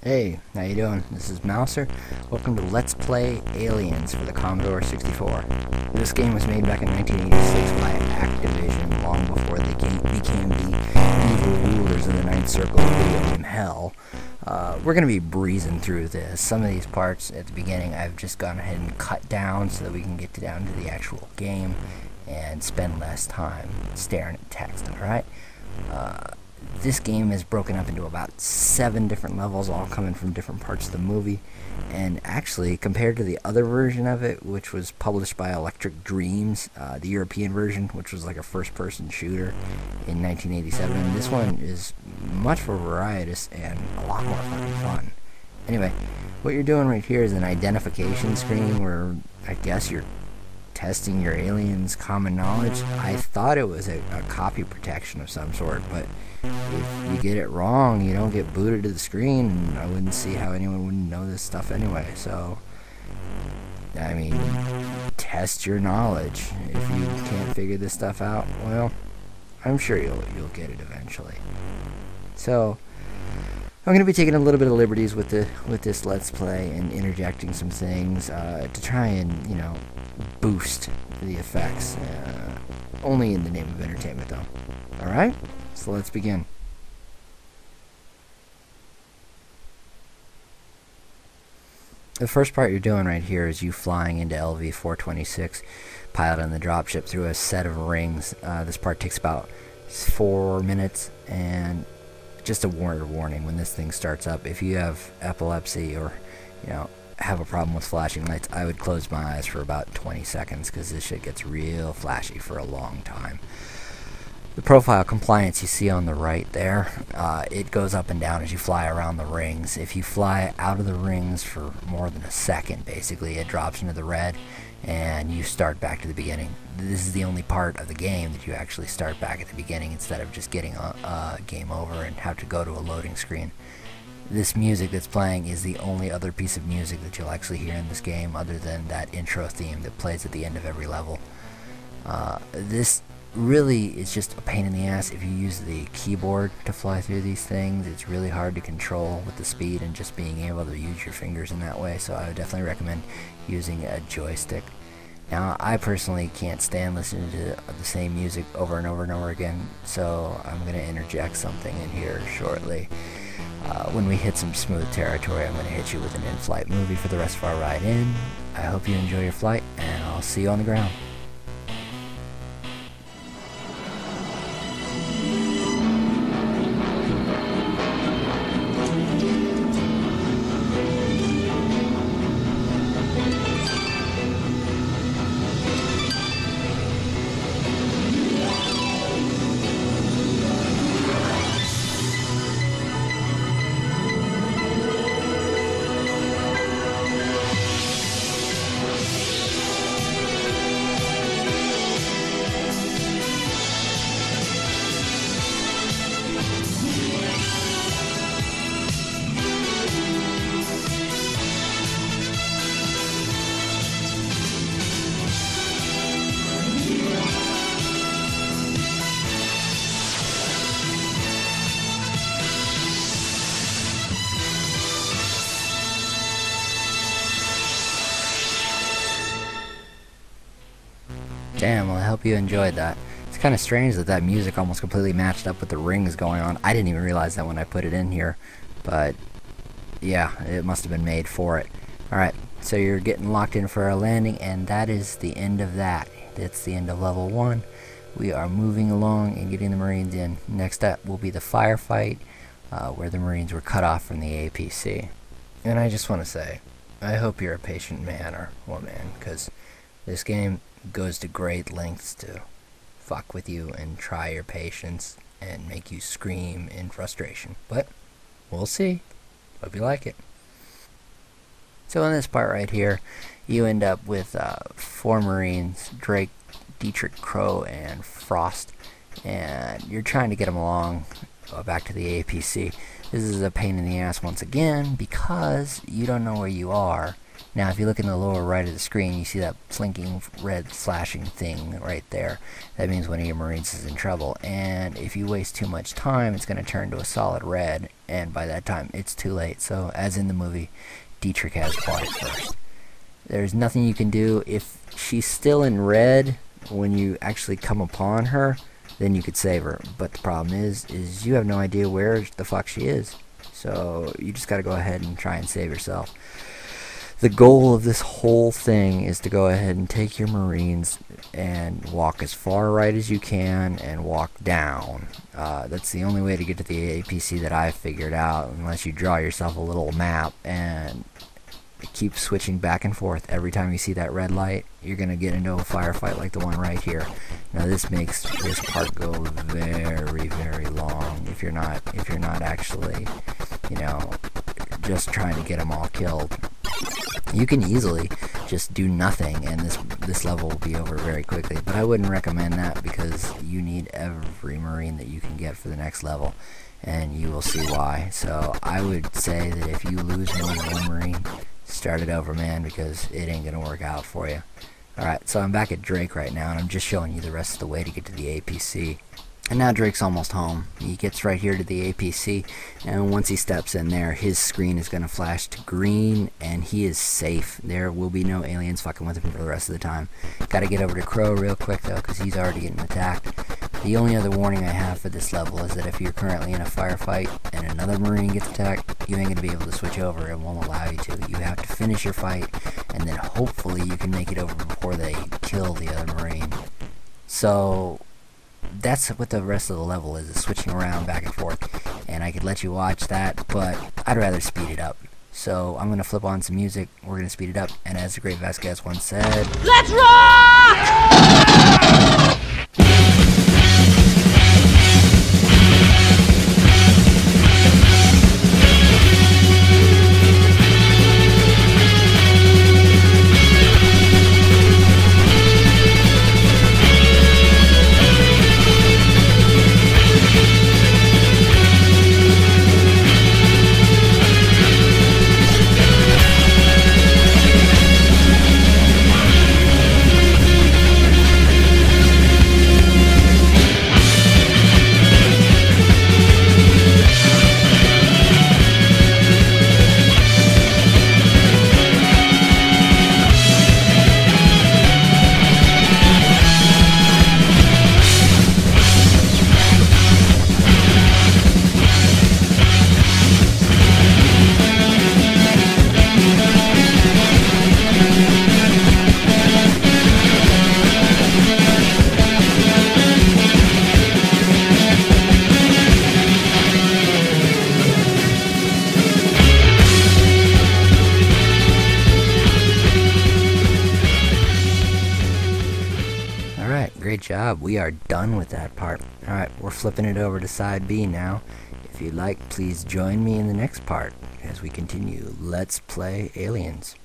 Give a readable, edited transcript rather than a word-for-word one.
Hey, how you doing? This is Mouser. Welcome to Let's Play Aliens for the Commodore 64. This game was made back in 1986 by Activision, long before they became the evil rulers of the Ninth Circle of video game hell. We're going to be breezing through this. Some of these parts at the beginning I've just gone ahead and cut down so that we can get down to the actual game and spend less time staring at text, alright? This game is broken up into about 7 different levels, all coming from different parts of the movie. And actually, compared to the other version of it, which was published by Electric Dreams, the European version, which was like a first-person shooter in 1987, this one is much more varietous and a lot more fucking fun. Anyway, what you're doing right here is an identification screen where I guess you're testing your alien's common knowledge. I thought it was a copy protection of some sort, but if you get it wrong, you don't get booted to the screen, and I wouldn't see how anyone wouldn't know this stuff anyway. So, I mean, test your knowledge. If you can't figure this stuff out, well, I'm sure you'll get it eventually. So, I'm going to be taking a little bit of liberties with this Let's Play and interjecting some things to try and, boost the effects. Only in the name of entertainment, though. Alright? So let's begin. The first part you're doing right here is you flying into LV-426, piloting the dropship through a set of rings. This part takes about 4 minutes, and just a warning, when this thing starts up, if you have epilepsy or, have a problem with flashing lights, I would close my eyes for about 20 seconds, because this shit gets real flashy for a long time. The profile compliance you see on the right there, it goes up and down as you fly around the rings. If you fly out of the rings for more than a second, basically, it drops into the red, and you start back to the beginning. This is the only part of the game that you actually start back at the beginning instead of just getting a game over and have to go to a loading screen. This music that's playing is the only other piece of music that you'll actually hear in this game, other than that intro theme that plays at the end of every level. This really is just a pain in the ass if you use the keyboard to fly through these things. It's really hard to control with the speed and just being able to use your fingers in that way, so I would definitely recommend using a joystick. Now, I personally can't stand listening to the same music over and over and over again, so I'm going to interject something in here shortly. When we hit some smooth territory, I'm going to hit you with an in-flight movie for the rest of our ride in. I hope you enjoy your flight, and I'll see you on the ground. Damn, well, I hope you enjoyed that. It's kind of strange that music almost completely matched up with the rings going on. I didn't even realize that when I put it in here, but yeah, it must have been made for it. Alright, so you're getting locked in for our landing, and that is the end of that. That's the end of level 1. We are moving along and getting the Marines in. Next up will be the firefight, where the Marines were cut off from the APC. And I just want to say, I hope you're a patient man or woman, because this game goes to great lengths to fuck with you and try your patience and make you scream in frustration. But we'll see. Hope you like it. So in this part right here, you end up with 4 Marines, Drake, Dietrich, Crow, and Frost, and you're trying to get them along back to the APC. This is a pain in the ass once again because you don't know where you are, Now, if you look in the lower right of the screen, you see that blinking red flashing thing right there. That means one of your Marines is in trouble. And if you waste too much time, it's going to turn to a solid red, and by that time, it's too late. So, as in the movie, Dietrich has fought first. There's nothing you can do. If she's still in red when you actually come upon her, then you could save her. But the problem is you have no idea where the fuck she is. So you just got to go ahead and try and save yourself. The goal of this whole thing is to go ahead and take your Marines and walk as far right as you can and walk down. That's the only way to get to the APC that I've figured out, unless you draw yourself a little map and keep switching back and forth. Every time you see that red light, you're going to get into a firefight like the one right here. Now this makes this part go very, very long if you're not actually, you know, just trying to get them all killed. You can easily just do nothing and this level will be over very quickly, but I wouldn't recommend that because you need every Marine that you can get for the next level, and you will see why. So I would say that if you lose more than one Marine, start it over, man, because it ain't gonna work out for you. Alright, so I'm back at Drake right now, and I'm just showing you the rest of the way to get to the APC. And now Drake's almost home. He gets right here to the APC, and once he steps in there, his screen is going to flash to green, and he is safe. There will be no aliens fucking with him for the rest of the time. Got to get over to Crow real quick, though, because he's already getting attacked. The only other warning I have for this level is that if you're currently in a firefight and another Marine gets attacked, you ain't going to be able to switch over. It won't allow you to. You have to finish your fight, and then hopefully you can make it over before they kill the other Marine. So that's what the rest of the level is switching around back and forth, and I could let you watch that, but I'd rather speed it up. So I'm going to flip on some music, we're going to speed it up, and as the great Vasquez once said, let's rock! Great job. We are done with that part. Alright, we're flipping it over to side B now. If you'd like, please join me in the next part as we continue Let's Play Aliens.